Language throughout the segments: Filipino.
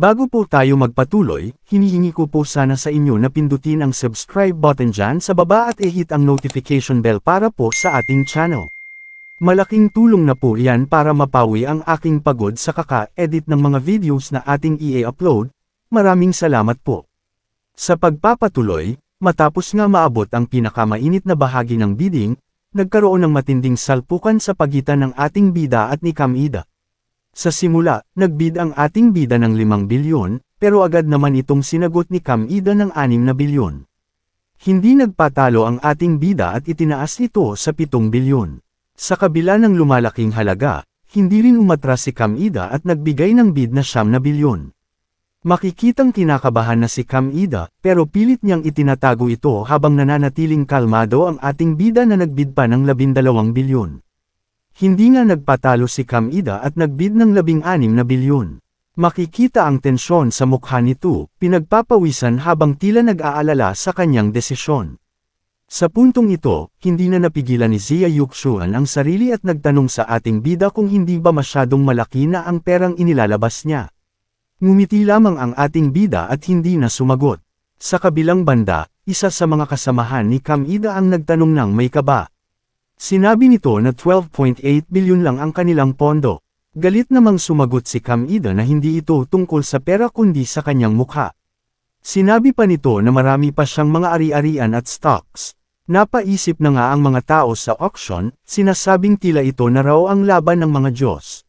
Bago po tayo magpatuloy, hinihingi ko po sana sa inyo na pindutin ang subscribe button dyan sa baba at i-hit ang notification bell para po sa ating channel. Malaking tulong na po yan para mapawi ang aking pagod sa kaka-edit ng mga videos na ating i-upload. Maraming salamat po. Sa pagpapatuloy, matapos nga maabot ang pinakamainit na bahagi ng bidding, nagkaroon ng matinding salpukan sa pagitan ng ating bida at ni Cam Ida. Sa simula, nagbid ang ating bida ng 5 bilyon, pero agad naman itong sinagot ni Cam Ida ng 6 na bilyon. Hindi nagpatalo ang ating bida at itinaas ito sa 7 bilyon. Sa kabila ng lumalaking halaga, hindi rin umatras si Cam Ida at nagbigay ng bid na 9 na bilyon. Makikitang kinakabahan na si Cam Ida, pero pilit niyang itinatago ito habang nananatiling kalmado ang ating bida na nagbid pa ng 12 bilyon. Hindi nga nagpatalo si Cam Ida at nagbid ng 16 na bilyon. Makikita ang tensyon sa mukha nito, pinagpapawisan habang tila nag-aalala sa kanyang desisyon. Sa puntong ito, hindi na napigilan ni Zia Yuxuan ang sarili at nagtanong sa ating bida kung hindi ba masyadong malaki na ang perang inilalabas niya. Ngumiti lamang ang ating bida at hindi na sumagot. Sa kabilang banda, isa sa mga kasamahan ni Cam Ida ang nagtanong ng may kaba. Sinabi nito na 12.8 bilyon lang ang kanilang pondo. Galit namang sumagot si Cam Ida na hindi ito tungkol sa pera kundi sa kanyang mukha. Sinabi pa nito na marami pa siyang mga ari-arian at stocks. Napaisip na nga ang mga tao sa auction, sinasabing tila ito na raw ang laban ng mga Diyos.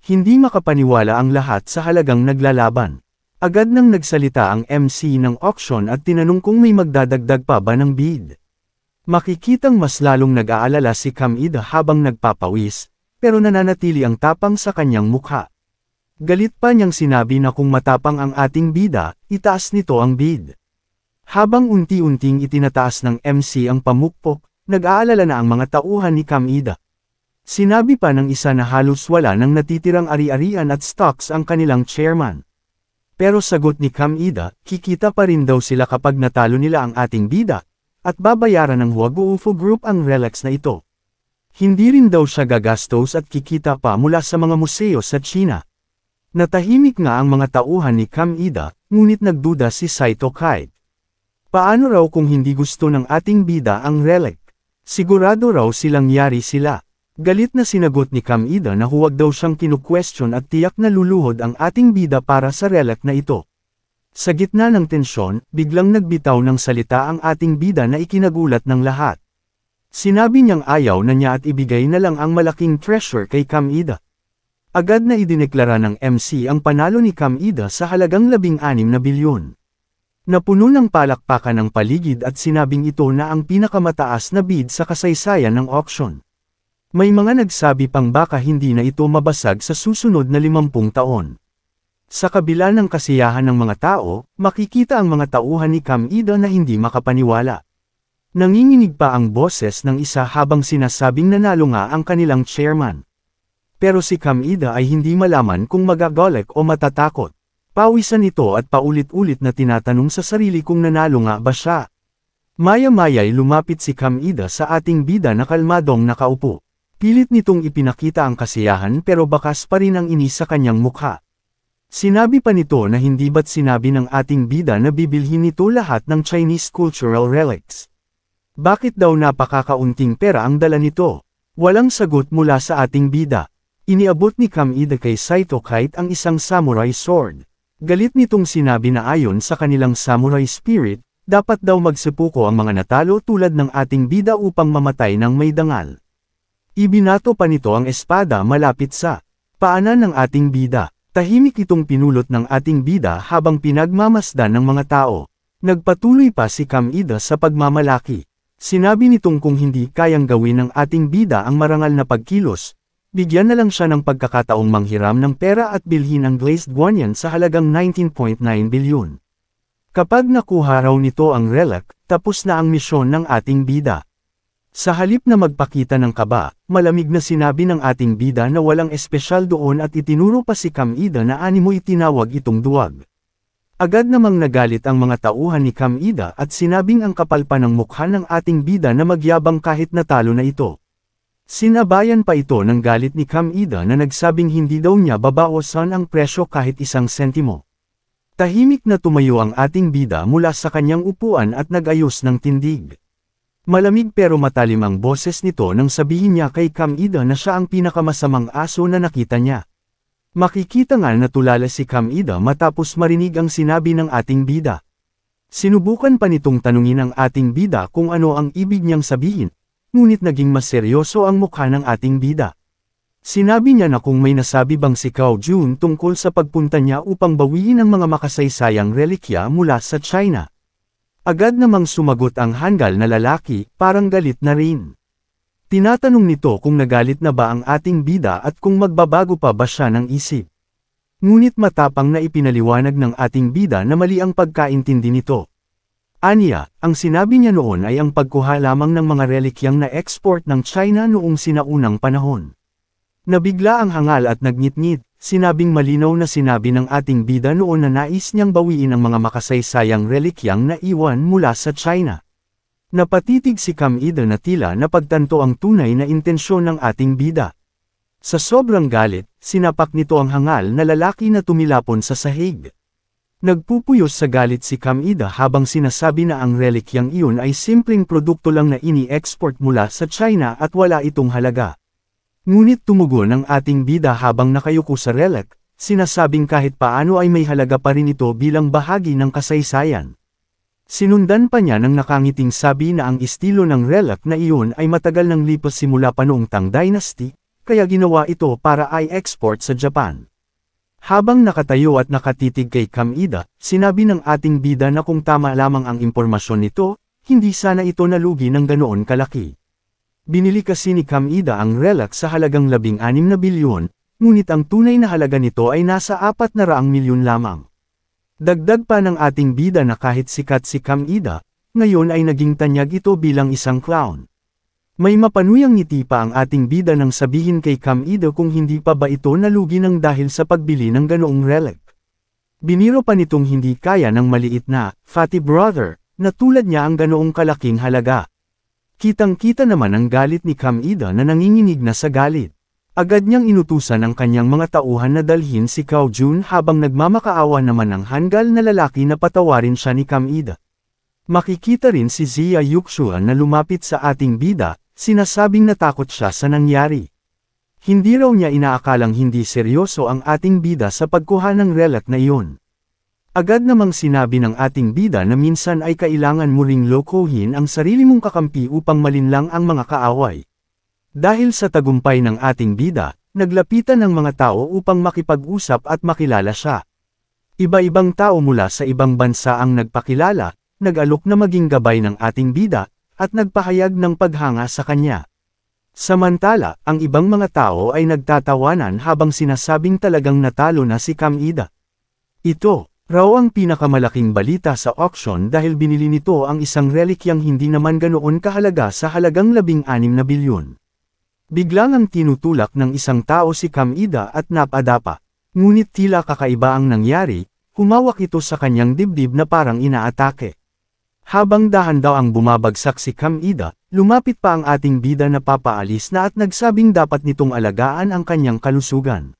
Hindi makapaniwala ang lahat sa halagang naglalaban. Agad nang nagsalita ang MC ng auction at tinanong kung may magdadagdag pa ba ng bid. Makikitang mas lalong nag-aalala si Cam Ida habang nagpapawis, pero nananatili ang tapang sa kanyang mukha. Galit pa niyang sinabi na kung matapang ang ating bida, itaas nito ang bid. Habang unti-unting itinataas ng MC ang pamukpok, nag-aalala na ang mga tauhan ni Cam Ida. Sinabi pa ng isa na halos wala nang natitirang ari-arian at stocks ang kanilang chairman. Pero sagot ni Cam Ida, kikita pa rin daw sila kapag natalo nila ang ating bida, at babayaran ng Huaguofo Group ang relics na ito. Hindi rin daw siya gagastos at kikita pa mula sa mga museo sa China. Natahimik nga ang mga tauhan ni Cam Ida, ngunit nagduda si Saito Kite. Paano raw kung hindi gusto ng ating bida ang relic? Sigurado raw silang yari sila. Galit na sinagot ni Cam Ida na huwag daw siyang kinu-question at tiyak na luluhod ang ating bida para sa relic na ito. Sa gitna ng tensyon, biglang nagbitaw ng salita ang ating bida na ikinagulat ng lahat. Sinabi niyang ayaw na niya at ibigay na lang ang malaking treasure kay Cam Ida. Agad na idineklara ng MC ang panalo ni Cam Ida sa halagang 16 na bilyon. Napuno ng palakpakan ng paligid at sinabing ito na ang pinakamataas na bid sa kasaysayan ng auction. May mga nagsabi pang baka hindi na ito mabasag sa susunod na 50 taon. Sa kabila ng kasiyahan ng mga tao, makikita ang mga tauhan ni Cam Ida na hindi makapaniwala. Nanginginig pa ang boses ng isa habang sinasabing nanalo nga ang kanilang chairman. Pero si Cam Ida ay hindi malaman kung magagolek o matatakot. Pawisan ito at paulit-ulit na tinatanong sa sarili kung nanalo nga ba siya. Maya-maya'y lumapit si Cam Ida sa ating bida na kalmadong nakaupo. Pilit nitong ipinakita ang kasiyahan pero bakas pa rin ang inis sa kanyang mukha. Sinabi pa nito na hindi ba't sinabi ng ating bida na bibilhin nito lahat ng Chinese cultural relics. Bakit daw napakakaunting pera ang dala nito? Walang sagot mula sa ating bida. Iniabot ni Cam Ida kay Saito Kite ang isang samurai sword. Galit nitong sinabi na ayon sa kanilang samurai spirit, dapat daw magsepuko ang mga natalo tulad ng ating bida upang mamatay ng may dangal. Ibinato pa nito ang espada malapit sa paanan ng ating bida. Tahimik itong pinulot ng ating bida habang pinagmamasdan ng mga tao. Nagpatuloy pa si Cam Ida sa pagmamalaki. Sinabi nitong kung hindi kayang gawin ng ating bida ang marangal na pagkilos, bigyan na lang siya ng pagkakataong manghiram ng pera at bilhin ang glazed guanyan sa halagang 19.9 bilyon. Kapag nakuha raw nito ang relic, tapos na ang misyon ng ating bida. Sa halip na magpakita ng kaba, malamig na sinabi ng ating bida na walang espesyal doon at itinuro pa si Cam Ida na animo itinawag itong duwag. Agad namang nagalit ang mga tauhan ni Cam Ida at sinabing ang kapal pa ng mukha ng ating bida na magyabang kahit natalo na ito. Sinabayan pa ito ng galit ni Cam Ida na nagsabing hindi daw niya babawasan ang presyo kahit 1 sentimo. Tahimik na tumayo ang ating bida mula sa kanyang upuan at nag-ayos ng tindig. Malamig pero matalim ang boses nito nang sabihin niya kay Kam Ida na siya ang pinakamasamang aso na nakita niya. Makikita nga na tulala si Kam Ida matapos marinig ang sinabi ng ating bida. Sinubukan pa nitong tanungin ang ating bida kung ano ang ibig niyang sabihin, ngunit naging mas seryoso ang mukha ng ating bida. Sinabi niya na kung may nasabi bang si Cao Jun tungkol sa pagpunta niya upang bawiin ang mga makasaysayang relikya mula sa China. Agad namang sumagot ang hanggal na lalaki, parang galit na rin. Tinatanong nito kung nagalit na ba ang ating bida at kung magbabago pa ba siya ng isip. Ngunit matapang na ipinaliwanag ng ating bida na mali ang pagkaintindi nito. Aniya, ang sinabi niya noon ay ang pagkuha lamang ng mga relikyang na-export ng China noong sinaunang panahon. Nabigla ang hangal at nagngit-ngit, sinabing malinaw na sinabi ng ating bida noon na nais niyang bawiin ang mga makasaysayang relikyang naiwan mula sa China. Napatitig si Kam Ida na tila napagtanto ang tunay na intensyon ng ating bida. Sa sobrang galit, sinapak nito ang hangal na lalaki na tumilapon sa sahig. Nagpupuyos sa galit si Kam Ida habang sinasabi na ang relikyang iyon ay simpleng produkto lang na ini-export mula sa China at wala itong halaga. Ngunit tumugon ang ating bida habang nakayuko sa relic, sinasabing kahit paano ay may halaga pa rin ito bilang bahagi ng kasaysayan. Sinundan pa niya ng nakangiting sabi na ang estilo ng relic na iyon ay matagal nang lipas simula pa noong Tang Dynasty, kaya ginawa ito para i-export sa Japan. Habang nakatayo at nakatitig kay Kam Ida, sinabi ng ating bida na kung tama lamang ang impormasyon nito, hindi sana ito nalugi ng ganoon kalaki. Binili kasi ni Kam Ida ang relic sa halagang 16 na bilyon, ngunit ang tunay na halaga nito ay nasa 400 milyon lamang. Dagdag pa ng ating bida na kahit sikat si Kam Ida, ngayon ay naging tanyag ito bilang isang clown. May mapanuyang ngiti pa ang ating bida nang sabihin kay Kam Ida kung hindi pa ba ito nalugi ng dahil sa pagbili ng ganoong relic. Biniro pa nitong hindi kaya ng maliit na, fatty brother, na tulad niya ang ganoong kalaking halaga. Kitang-kita naman ang galit ni Kam Ida na nanginginig na sa galit. Agad niyang inutusan ang kanyang mga tauhan na dalhin si Cao Jun habang nagmamakaawa naman ang hanggal na lalaki na patawarin siya ni Kam Ida. Makikita rin si Zia Yuxuan na lumapit sa ating bida, sinasabing natakot siya sa nangyari. Hindi raw niya inaakalang hindi seryoso ang ating bida sa pagkuha ng relic na iyon. Agad namang sinabi ng ating bida na minsan ay kailangan mo ring lokohin ang sarili mong kakampi upang malinlang ang mga kaaway. Dahil sa tagumpay ng ating bida, naglapitan ng mga tao upang makipag-usap at makilala siya. Iba-ibang tao mula sa ibang bansa ang nagpakilala, nag-alok na maging gabay ng ating bida, at nagpahayag ng paghanga sa kanya. Samantala, ang ibang mga tao ay nagtatawanan habang sinasabing talagang natalo na si Kam Ida. Ito raw ang pinakamalaking balita sa auction dahil binili nito ang isang relikyang hindi naman ganoon kahalaga sa halagang 16 na bilyon. Biglang ang tinutulak ng isang tao si Kam Ida at napadapa. Ngunit tila kakaiba ang nangyari, humawak ito sa kanyang dibdib na parang inaatake. Habang dahan daw ang bumabagsak si Kam Ida, lumapit pa ang ating bida na papaalis na at nagsabing dapat nitong alagaan ang kanyang kalusugan.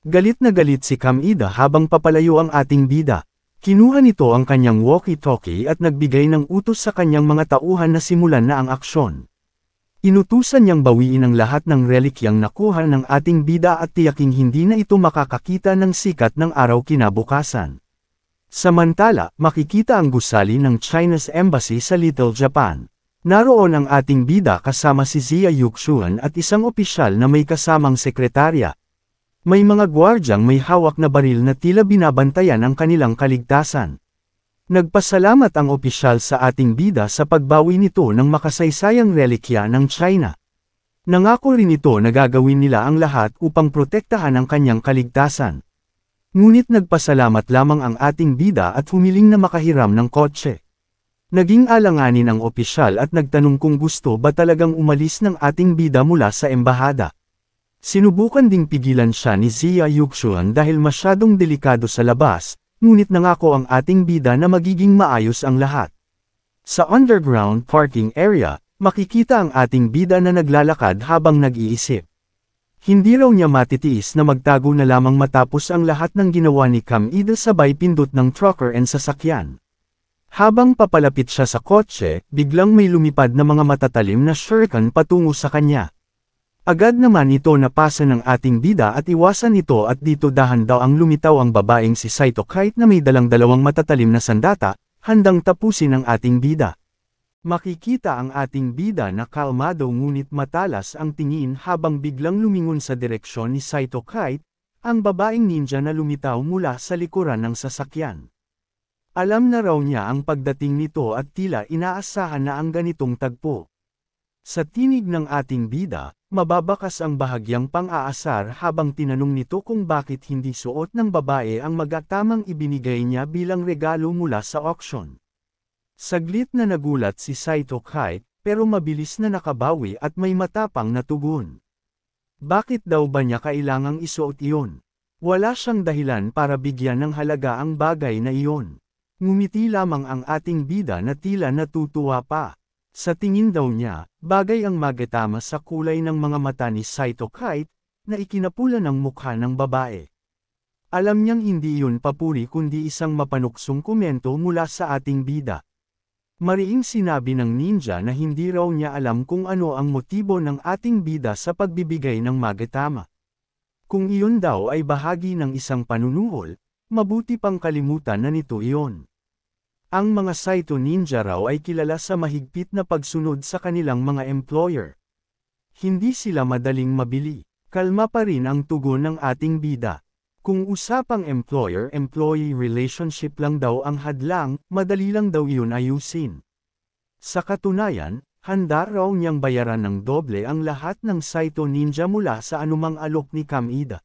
Galit na galit si Kam Ida habang papalayo ang ating bida. Kinuha nito ang kanyang walkie-talkie at nagbigay ng utos sa kanyang mga tauhan na simulan na ang aksyon. Inutusan niyang bawiin ang lahat ng relikyang nakuha ng ating bida at tiyaking hindi na ito makakakita ng sikat ng araw kinabukasan. Samantala, makikita ang gusali ng China's Embassy sa Little Japan. Naroon ang ating bida kasama si Zia Yuxuan at isang opisyal na may kasamang sekretarya. May mga gwardyang may hawak na baril na tila binabantayan ang kanilang kaligtasan. Nagpasalamat ang opisyal sa ating bida sa pagbawi nito ng makasaysayang relikya ng China. Nangako rin ito na gagawin nila ang lahat upang protektahan ang kanyang kaligtasan. Ngunit nagpasalamat lamang ang ating bida at humiling na makahiram ng kotse. Naging alanganin ang opisyal at nagtanong kung gusto ba talagang umalis ng ating bida mula sa embahada. Sinubukan ding pigilan siya ni Zia Yuxuan dahil masyadong delikado sa labas, ngunit nangako ang ating bida na magiging maayos ang lahat. Sa underground parking area, makikita ang ating bida na naglalakad habang nag-iisip. Hindi raw niya matitiis na magtago na lamang matapos ang lahat ng ginawa ni Kamida sabay pindot ng trucker and sasakyan. Habang papalapit siya sa kotse, biglang may lumipad na mga matatalim na shuriken patungo sa kanya. Agad naman ito napasa ng ating bida at iwasan ito at dito dahan daw ang lumitaw ang babaeng si Saito kahit na may dalawang matatalim na sandata, handang tapusin ang ating bida. Makikita ang ating bida na kalmado ngunit matalas ang tingin habang biglang lumingon sa direksyon ni Saito Kite, ang babaeng ninja na lumitaw mula sa likuran ng sasakyan. Alam na raw niya ang pagdating nito at tila inaasahan na ang ganitong tagpo. Sa tinig ng ating bida, mababakas ang bahagyang pang-aasar habang tinanong nito kung bakit hindi suot ng babae ang magatamang ibinigay niya bilang regalo mula sa auction. Saglit na nagulat si Saito Kite, pero mabilis na nakabawi at may matapang na tugon. Bakit daw ba niya kailangang isuot iyon? Wala siyang dahilan para bigyan ng halaga ang bagay na iyon. Ngumiti lamang ang ating bida na tila natutuwa pa. Sa tingin daw niya, bagay ang magatama sa kulay ng mga mata ni Saito Kite, na ikinapula ng mukha ng babae. Alam niyang hindi iyon papuri kundi isang mapanuksong komento mula sa ating bida. Mariing sinabi ng ninja na hindi raw niya alam kung ano ang motibo ng ating bida sa pagbibigay ng magatama. Kung iyon daw ay bahagi ng isang panunuhol, mabuti pang kalimutan na nito iyon. Ang mga Saito ninja raw ay kilala sa mahigpit na pagsunod sa kanilang mga employer. Hindi sila madaling mabili. Kalma pa rin ang tugon ng ating bida. Kung usapang employer-employee relationship lang daw ang hadlang, madali lang daw iyon ayusin. Sa katunayan, handa raw niyang bayaran ng doble ang lahat ng Saito ninja mula sa anumang alok ni Kamida.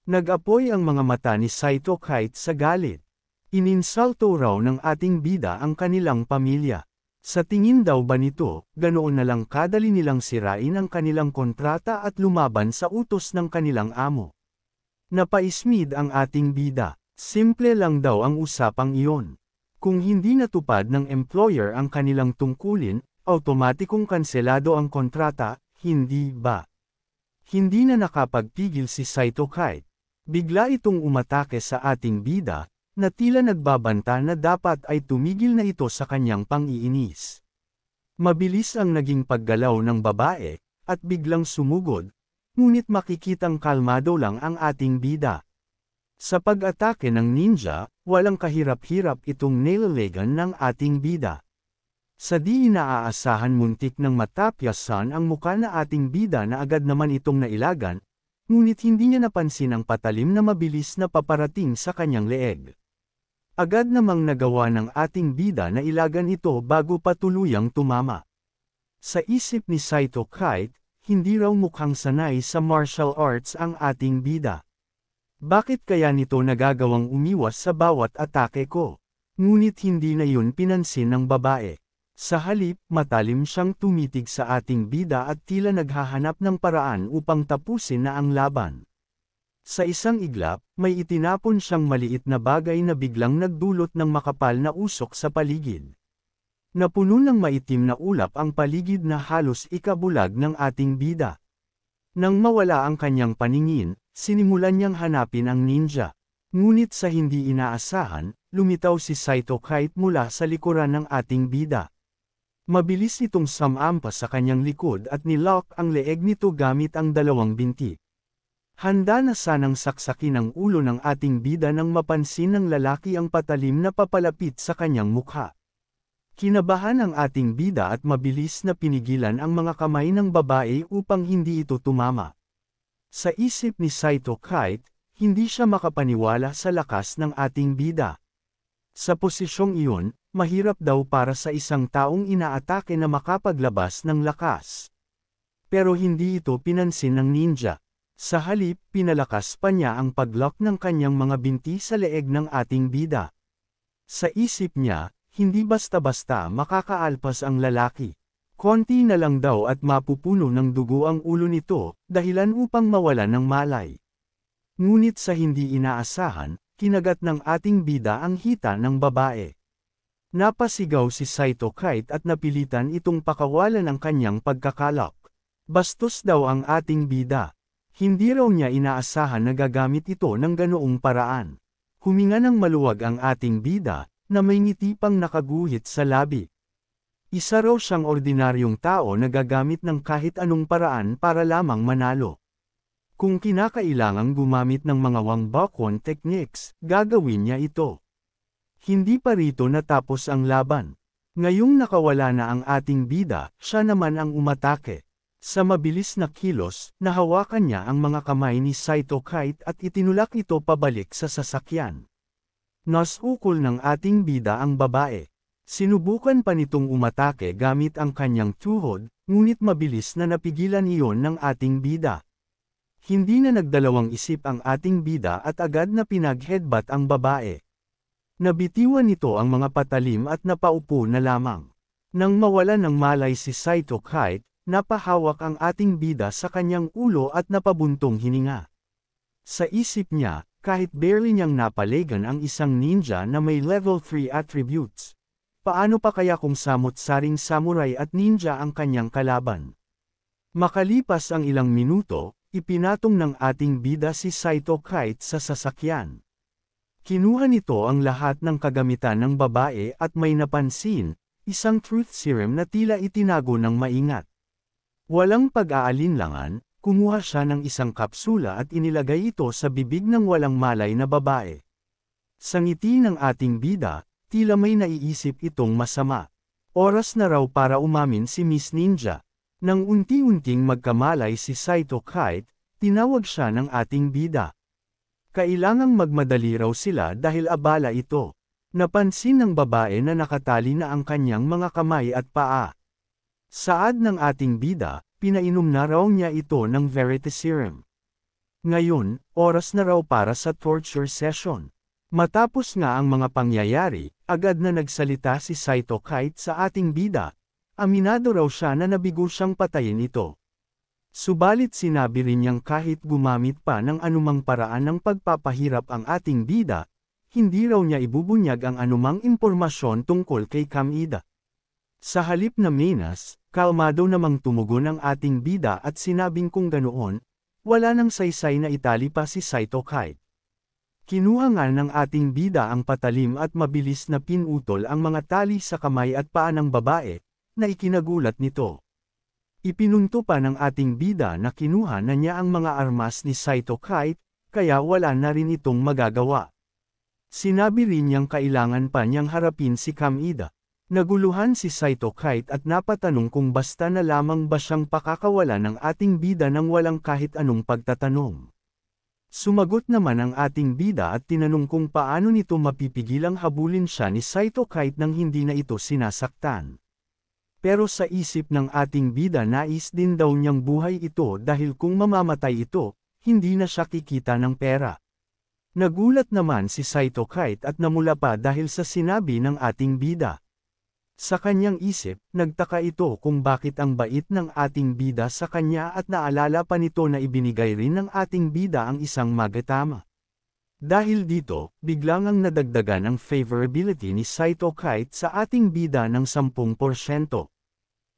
Nag-apoy ang mga mata ni Saito Kite sa galit. Ininsulto raw ng ating bida ang kanilang pamilya. Sa tingin daw ba nito, ganoon na lang kadali nilang sirain ang kanilang kontrata at lumaban sa utos ng kanilang amo. Napaismid ang ating bida. Simple lang daw ang usapang iyon. Kung hindi natupad ng employer ang kanilang tungkulin, automatikong kanselado ang kontrata, hindi ba? Hindi na nakapagpigil si Saito Kite. Bigla itong umatake sa ating bida, na tila nagbabanta na dapat ay tumigil na ito sa kanyang pang-iinis. Mabilis ang naging paggalaw ng babae, at biglang sumugod, ngunit makikitang kalmado lang ang ating bida. Sa pag-atake ng ninja, walang kahirap-hirap itong nilalagan ng ating bida. Sa di inaasahan muntik ng matapyasan ang muka na ating bida na agad naman itong nailagan, ngunit hindi niya napansin ang patalim na mabilis na paparating sa kanyang leeg. Agad namang nagawa ng ating bida na ilagan ito bago pa tuluyang tumama. Sa isip ni Saito Kite, hindi raw mukhang sanay sa martial arts ang ating bida. Bakit kaya nito nagagawang umiwas sa bawat atake ko? Ngunit hindi na yun pinansin ng babae. Sa halip, matalim siyang tumitig sa ating bida at tila naghahanap ng paraan upang tapusin na ang laban. Sa isang iglap, may itinapon siyang maliit na bagay na biglang nagdulot ng makapal na usok sa paligid. Napuno ng maitim na ulap ang paligid na halos ikabulag ng ating bida. Nang mawala ang kanyang paningin, sinimulan niyang hanapin ang ninja. Ngunit sa hindi inaasahan, lumitaw si Saito Kite mula sa likuran ng ating bida. Mabilis itong sumampas sa kanyang likod at nilock ang leeg nito gamit ang dalawang binti. Handa na sanang saksakin ang ulo ng ating bida nang mapansin ng lalaki ang patalim na papalapit sa kanyang mukha. Kinabahan ang ating bida at mabilis na pinigilan ang mga kamay ng babae upang hindi ito tumama. Sa isip ni Saito Kite, hindi siya makapaniwala sa lakas ng ating bida. Sa posisyong iyon, mahirap daw para sa isang taong inaatake na makapaglabas ng lakas. Pero hindi ito pinansin ng ninja. Sa halip, pinalakas pa niya ang paglock ng kanyang mga binti sa leeg ng ating bida. Sa isip niya, hindi basta-basta makakaalpas ang lalaki. Konti na lang daw at mapupuno ng dugo ang ulo nito, dahilan upang mawala ng malay. Ngunit sa hindi inaasahan, kinagat ng ating bida ang hita ng babae. Napasigaw si Saito Kite at napilitan itong pakawalan ang kanyang pagkakalak. Bastos daw ang ating bida. Hindi raw niya inaasahan na gagamit ito ng ganoong paraan. Huminga ng maluwag ang ating bida, na may ngiti pang nakaguhit sa labi. Isa raw siyang ordinaryong tao na gagamit ng kahit anong paraan para lamang manalo. Kung kinakailangang gumamit ng mga Wang Bakwan techniques, gagawin niya ito. Hindi pa rito natapos ang laban. Ngayong nakawala na ang ating bida, siya naman ang umatake. Sa mabilis na kilos, nahawakan niya ang mga kamay ni Saito Kite at itinulak ito pabalik sa sasakyan. Nasukol ng ating bida ang babae. Sinubukan pa nitong umatake gamit ang kanyang tuhod, ngunit mabilis na napigilan iyon ng ating bida. Hindi na nagdalawang isip ang ating bida at agad na pinag-headbutt ang babae. Nabitiwan nito ang mga patalim at napaupo na lamang. Nang mawala ng malay si Saito Kite, napahawak ang ating bida sa kanyang ulo at napabuntong hininga. Sa isip niya, kahit barely niyang napaligan ang isang ninja na may level 3 attributes. Paano pa kaya kung samot-saring samurai at ninja ang kanyang kalaban? Makalipas ang ilang minuto, ipinatong ng ating bida si Saito Kite sa sasakyan. Kinuha nito ang lahat ng kagamitan ng babae at may napansin, isang truth serum na tila itinago ng maingat. Walang pag-aalinlangan, kumuha siya ng isang kapsula at inilagay ito sa bibig ng walang malay na babae. Sa ngiti ng ating bida, tila may naiisip itong masama. Oras na raw para umamin si Miss Ninja. Nang unti-unting magkamalay si Saito Kite, tinawag siya ng ating bida. Kailangang magmadali raw sila dahil abala ito. Napansin ng babae na nakatali na ang kanyang mga kamay at paa. Saad ng ating bida, pinainom na raw niya ito ng Verity Serum. Ngayon, oras na raw para sa torture session. Matapos nga ang mga pangyayari, agad na nagsalita si Saito Kite sa ating bida. Aminado raw siya na nabigo siyang patayin ito. Subalit sinabi rin niyang kahit gumamit pa ng anumang paraan ng pagpapahirap ang ating bida, hindi raw niya ibubunyag ang anumang impormasyon tungkol kay Kamida. Sa halip na menas, kalmado namang tumugon ang ating bida at sinabing kung ganoon, wala nang saysay na itali pa si Saito Kite. Kinuha nga ng ating bida ang patalim at mabilis na pinutol ang mga tali sa kamay at paa ng babae, na ikinagulat nito. Ipinunto pa ng ating bida na kinuha na niya ang mga armas ni Saito Kite, kaya wala na rin itong magagawa. Sinabi rin niyang kailangan pa niyang harapin si Kamida. Naguluhan si Saito Kite at napatanong kung basta na lamang ba siyang pakakawala ng ating bida nang walang kahit anong pagtatanong. Sumagot naman ang ating bida at tinanong kung paano nito mapipigilang habulin siya ni Saito Kite nang hindi na ito sinasaktan. Pero sa isip ng ating bida nais din daw niyang buhay ito dahil kung mamamatay ito, hindi na siya kikita ng pera. Nagulat naman si Saito Kite at namula pa dahil sa sinabi ng ating bida. Sa kanyang isip, nagtaka ito kung bakit ang bait ng ating bida sa kanya at naalala pa nito na ibinigay rin ng ating bida ang isang magatama. Dahil dito, biglang ang nadagdagan ang favorability ni Saito Kite sa ating bida ng 10%.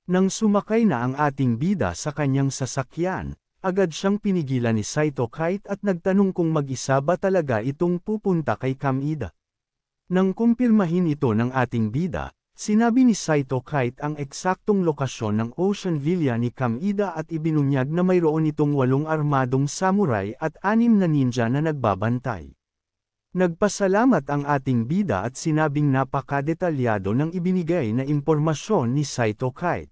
Nang sumakay na ang ating bida sa kanyang sasakyan, agad siyang pinigilan ni Saito Kite at nagtanong kung mag-isa ba talaga itong pupunta kay Kamida. Nang kumpirmahin ito ng ating bida, sinabi ni Saito Kite ang eksaktong lokasyon ng Ocean Villa ni Kamida at ibinunyag na mayroon itong 8 armadong samurai at 6 na ninja na nagbabantay. Nagpasalamat ang ating bida at sinabing napakadetalyado ng ibinigay na impormasyon ni Saito Kite.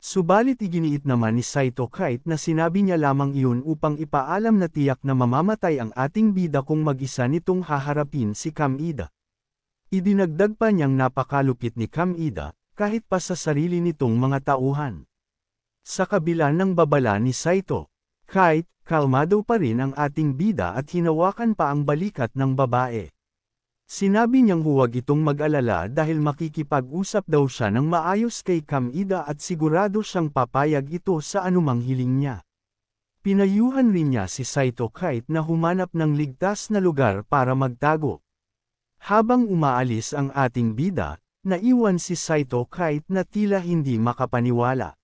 Subalit iginiit naman ni Saito Kite na sinabi niya lamang iyon upang ipaalam na tiyak na mamamatay ang ating bida kung mag-isa nitong haharapin si Kamida. Idinagdag pa niyang napakalupit ni Kamida, kahit pa sa sarili nitong mga tauhan. Sa kabila ng babala ni Saito Kite, kalmado pa rin ang ating bida at hinawakan pa ang balikat ng babae. Sinabi niyang huwag itong mag-alala dahil makikipag-usap daw siya ng maayos kay Kamida at sigurado siyang papayag ito sa anumang hiling niya. Pinayuhan rin niya si Saito Kite na humanap ng ligtas na lugar para magtago. Habang umaalis ang ating bida, naiwan si Saito Kite na tila hindi makapaniwala.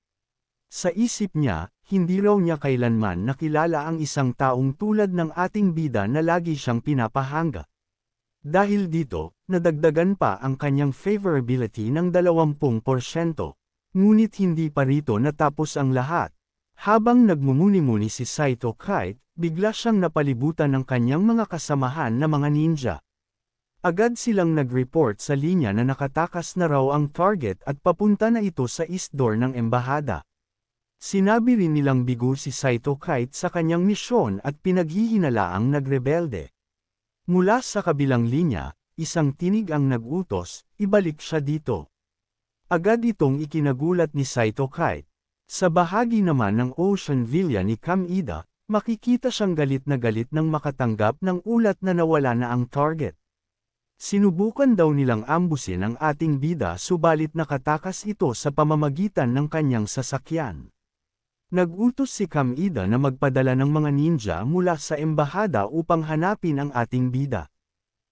Sa isip niya, hindi raw niya kailanman nakilala ang isang taong tulad ng ating bida na lagi siyang pinapahanga. Dahil dito, nadagdagan pa ang kanyang favorability ng 20%. Ngunit hindi pa rito natapos ang lahat. Habang nagmumuni-muni si Saito Kite, bigla siyang napalibutan ng kanyang mga kasamahan na mga ninja. Agad silang nag-report sa linya na nakatakas na raw ang target at papunta na ito sa east door ng embahada. Sinabi rin nilang bigo si Saito Kite sa kanyang misyon at pinaghihinalaang nagrebelde. Mula sa kabilang linya, isang tinig ang nag-utos, ibalik siya dito. Agad itong ikinagulat ni Saito Kite. Sa bahagi naman ng Ocean Villa ni Kamida, makikita siyang galit na galit nang makatanggap ng ulat na nawala na ang target. Sinubukan daw nilang ambusin ang ating bida subalit nakatakas ito sa pamamagitan ng kanyang sasakyan. Nag-utos si Kamida na magpadala ng mga ninja mula sa embahada upang hanapin ang ating bida.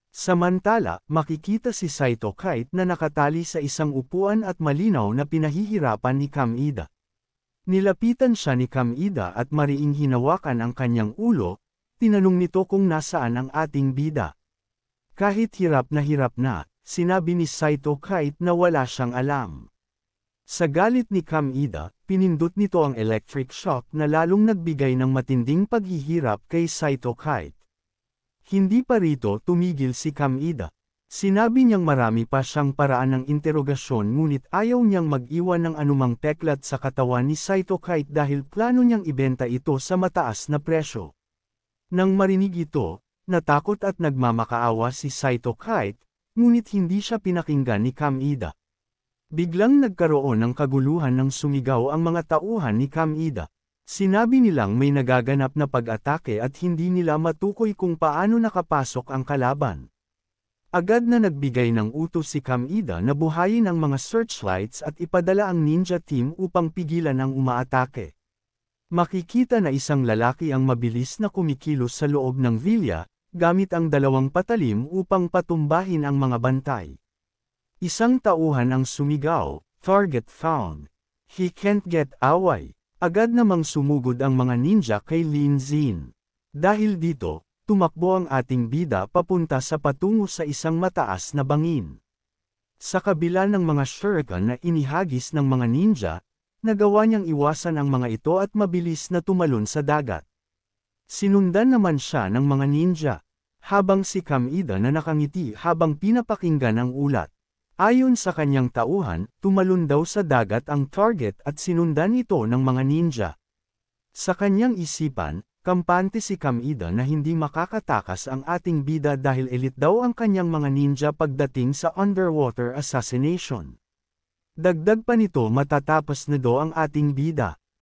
Samantala, makikita si Saito Kite na nakatali sa isang upuan at malinaw na pinahihirapan ni Kamida. Nilapitan siya ni Kamida at mariing hinawakan ang kanyang ulo, tinanong nito kung nasaan ang ating bida. Kahit hirap na, sinabi ni Saito Kite na wala siyang alam. Sa galit ni Kamida, pinindot nito ang electric shock na lalong nagbigay ng matinding paghihirap kay Saito Kite. Hindi pa rito tumigil si Kamida. Sinabi niyang marami pa siyang paraan ng interogasyon ngunit ayaw niyang mag-iwan ng anumang peklat sa katawan ni Saito Kite dahil plano niyang ibenta ito sa mataas na presyo. Nang marinig ito, natakot at nagmamakaawa si Saito Kite, ngunit hindi siya pinakinggan ni Kamida. Biglang nagkaroon ng kaguluhan nang sumigaw ang mga tauhan ni Kamida. Sinabi nilang may nagaganap na pag-atake at hindi nila matukoy kung paano nakapasok ang kalaban. Agad na nagbigay ng utos si Kamida na buhayin ang mga searchlights at ipadala ang ninja team upang pigilan ang umaatake. Makikita na isang lalaki ang mabilis na kumikilos sa loob ng villa, gamit ang 2 patalim upang patumbahin ang mga bantay. Isang tauhan ang sumigaw, "Target found. He can't get away." Agad namang sumugod ang mga ninja kay Lin Zin. Dahil dito, tumakbo ang ating bida papunta sa patungo sa isang mataas na bangin. Sa kabila ng mga shuriken na inihagis ng mga ninja, nagawa niyang iwasan ang mga ito at mabilis na tumalon sa dagat. Sinundan naman siya ng mga ninja, habang si Kamida na nakangiti habang pinapakinggan ang ulat. Ayon sa kanyang tauhan, tumalon daw sa dagat ang target at sinundan ito ng mga ninja. Sa kanyang isipan, kampante si Kamida na hindi makakatakas ang ating bida dahil elite daw ang kanyang mga ninja pagdating sa underwater assassination. Dagdag pa nito matatapos na do ang ating bida.